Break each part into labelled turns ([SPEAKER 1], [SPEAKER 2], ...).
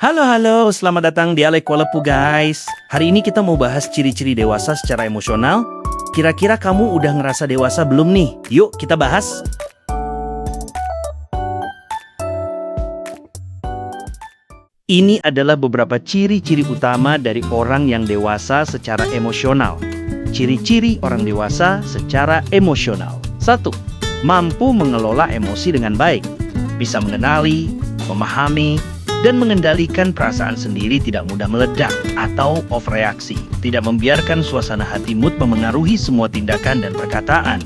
[SPEAKER 1] Halo, selamat datang di Alek Walepu guys. Hari ini kita mau bahas ciri-ciri dewasa secara emosional. Kira-kira kamu udah ngerasa dewasa belum nih? Yuk kita bahas. Ini adalah beberapa ciri-ciri utama dari orang yang dewasa secara emosional. Ciri-ciri orang dewasa secara emosional. 1. Mampu mengelola emosi dengan baik. Bisa mengenali, memahami, dan mengendalikan perasaan sendiri, tidak mudah meledak atau overreaksi. Tidak membiarkan suasana hati mood memengaruhi semua tindakan dan perkataan.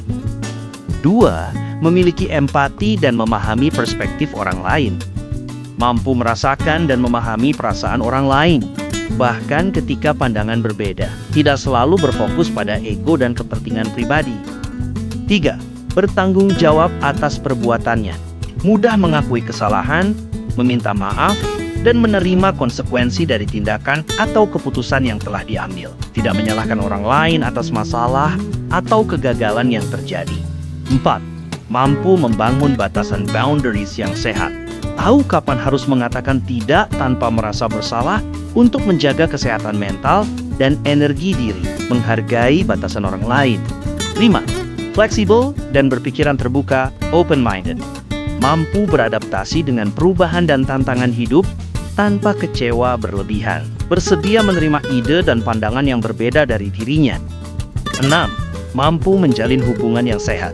[SPEAKER 1] 2. Memiliki empati dan memahami perspektif orang lain. Mampu merasakan dan memahami perasaan orang lain, bahkan ketika pandangan berbeda. Tidak selalu berfokus pada ego dan kepentingan pribadi. 3. Bertanggung jawab atas perbuatannya. Mudah mengakui kesalahan, meminta maaf, dan menerima konsekuensi dari tindakan atau keputusan yang telah diambil. Tidak menyalahkan orang lain atas masalah atau kegagalan yang terjadi. 4. Mampu membangun batasan boundaries yang sehat. Tahu kapan harus mengatakan tidak tanpa merasa bersalah untuk menjaga kesehatan mental dan energi diri. Menghargai batasan orang lain. 5. Fleksibel dan berpikiran terbuka, open-minded. Mampu beradaptasi dengan perubahan dan tantangan hidup tanpa kecewa berlebihan. Bersedia menerima ide dan pandangan yang berbeda dari dirinya. 6. Mampu menjalin hubungan yang sehat.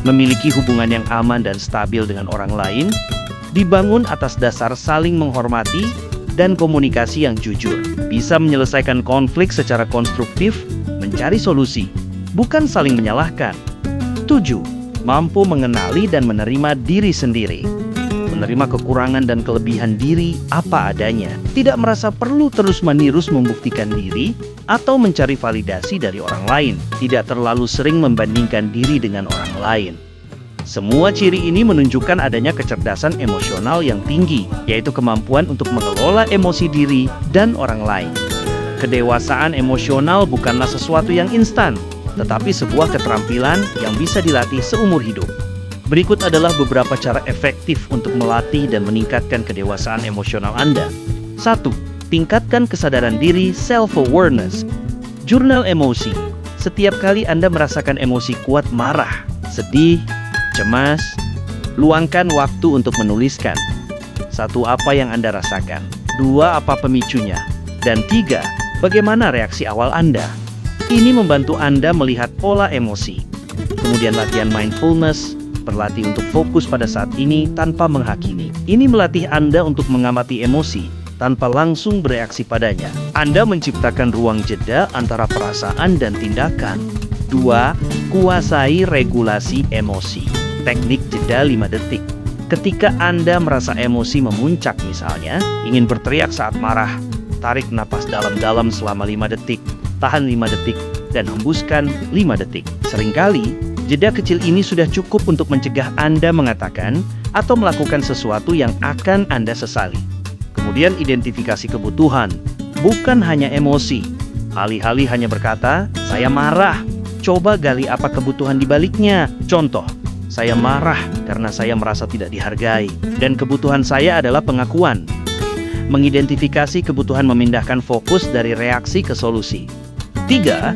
[SPEAKER 1] Memiliki hubungan yang aman dan stabil dengan orang lain, dibangun atas dasar saling menghormati dan komunikasi yang jujur. Bisa menyelesaikan konflik secara konstruktif, mencari solusi, bukan saling menyalahkan. 7. Mampu mengenali dan menerima diri sendiri. Menerima kekurangan dan kelebihan diri apa adanya. Tidak merasa perlu terus-menerus membuktikan diri atau mencari validasi dari orang lain. Tidak terlalu sering membandingkan diri dengan orang lain. Semua ciri ini menunjukkan adanya kecerdasan emosional yang tinggi, yaitu kemampuan untuk mengelola emosi diri dan orang lain. Kedewasaan emosional bukanlah sesuatu yang instan, tetapi sebuah keterampilan yang bisa dilatih seumur hidup. Berikut adalah beberapa cara efektif untuk melatih dan meningkatkan kedewasaan emosional Anda. 1. Tingkatkan kesadaran diri, self-awareness. Jurnal emosi. Setiap kali Anda merasakan emosi kuat, marah, sedih, cemas, luangkan waktu untuk menuliskan. 1. Apa yang Anda rasakan? 2. Apa pemicunya? Dan 3. Bagaimana reaksi awal Anda? Ini membantu Anda melihat pola emosi. Kemudian latihan mindfulness, berlatih untuk fokus pada saat ini tanpa menghakimi. Ini melatih Anda untuk mengamati emosi tanpa langsung bereaksi padanya. Anda menciptakan ruang jeda antara perasaan dan tindakan. 2. Kuasai regulasi emosi. Teknik jeda 5 detik. Ketika Anda merasa emosi memuncak misalnya, ingin berteriak saat marah, tarik napas dalam-dalam selama 5 detik. Tahan 5 detik, dan hembuskan 5 detik. Seringkali, jeda kecil ini sudah cukup untuk mencegah Anda mengatakan atau melakukan sesuatu yang akan Anda sesali. Kemudian identifikasi kebutuhan, bukan hanya emosi. Alih-alih hanya berkata, saya marah. Coba gali apa kebutuhan di baliknya. Contoh, saya marah karena saya merasa tidak dihargai. Dan kebutuhan saya adalah pengakuan. Mengidentifikasi kebutuhan memindahkan fokus dari reaksi ke solusi. 3.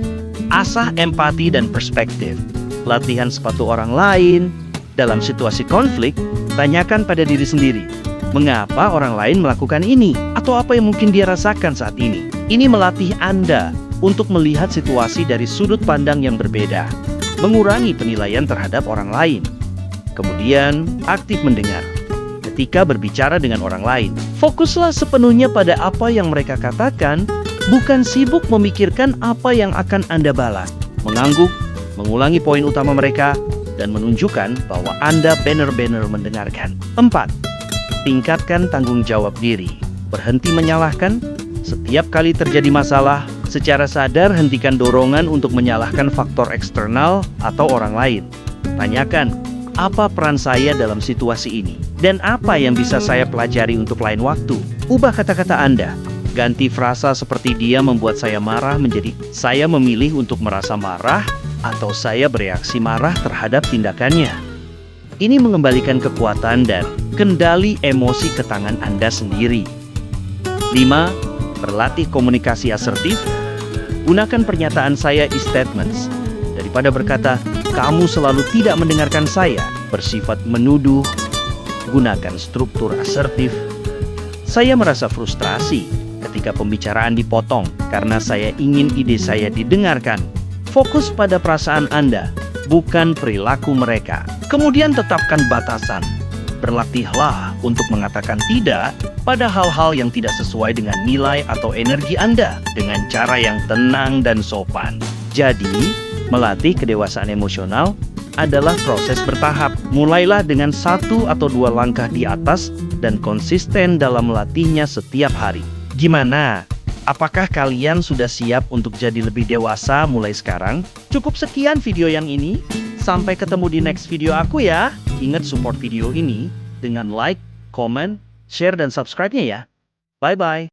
[SPEAKER 1] Asah empati dan perspektif. Latihan sepatu orang lain. Dalam situasi konflik, tanyakan pada diri sendiri, mengapa orang lain melakukan ini? Atau apa yang mungkin dia rasakan saat ini? Ini melatih Anda untuk melihat situasi dari sudut pandang yang berbeda, mengurangi penilaian terhadap orang lain. Kemudian, aktif mendengar. Ketika berbicara dengan orang lain, fokuslah sepenuhnya pada apa yang mereka katakan, bukan sibuk memikirkan apa yang akan Anda balas. Mengangguk, mengulangi poin utama mereka, dan menunjukkan bahwa Anda benar-benar mendengarkan. 4. Tingkatkan tanggung jawab diri. Berhenti menyalahkan. Setiap kali terjadi masalah, secara sadar hentikan dorongan untuk menyalahkan faktor eksternal atau orang lain. Tanyakan, apa peran saya dalam situasi ini? Dan apa yang bisa saya pelajari untuk lain waktu? Ubah kata-kata Anda. Ganti frasa seperti dia membuat saya marah menjadi saya memilih untuk merasa marah atau saya bereaksi marah terhadap tindakannya. Ini mengembalikan kekuatan dan kendali emosi ke tangan Anda sendiri. 5. Berlatih komunikasi asertif. Gunakan pernyataan saya is statements. Daripada berkata, kamu selalu tidak mendengarkan saya, bersifat menuduh, gunakan struktur asertif. Saya merasa frustrasi ketika pembicaraan dipotong karena saya ingin ide saya didengarkan. Fokus pada perasaan Anda, bukan perilaku mereka. Kemudian tetapkan batasan. Berlatihlah untuk mengatakan tidak pada hal-hal yang tidak sesuai dengan nilai atau energi Anda dengan cara yang tenang dan sopan. Jadi, melatih kedewasaan emosional adalah proses bertahap. Mulailah dengan 1 atau 2 langkah di atas dan konsisten dalam melatihnya setiap hari. Gimana? Apakah kalian sudah siap untuk jadi lebih dewasa mulai sekarang? Cukup sekian video yang ini. Sampai ketemu di next video aku ya. Ingat support video ini dengan like, comment, share, dan subscribe-nya ya. Bye-bye.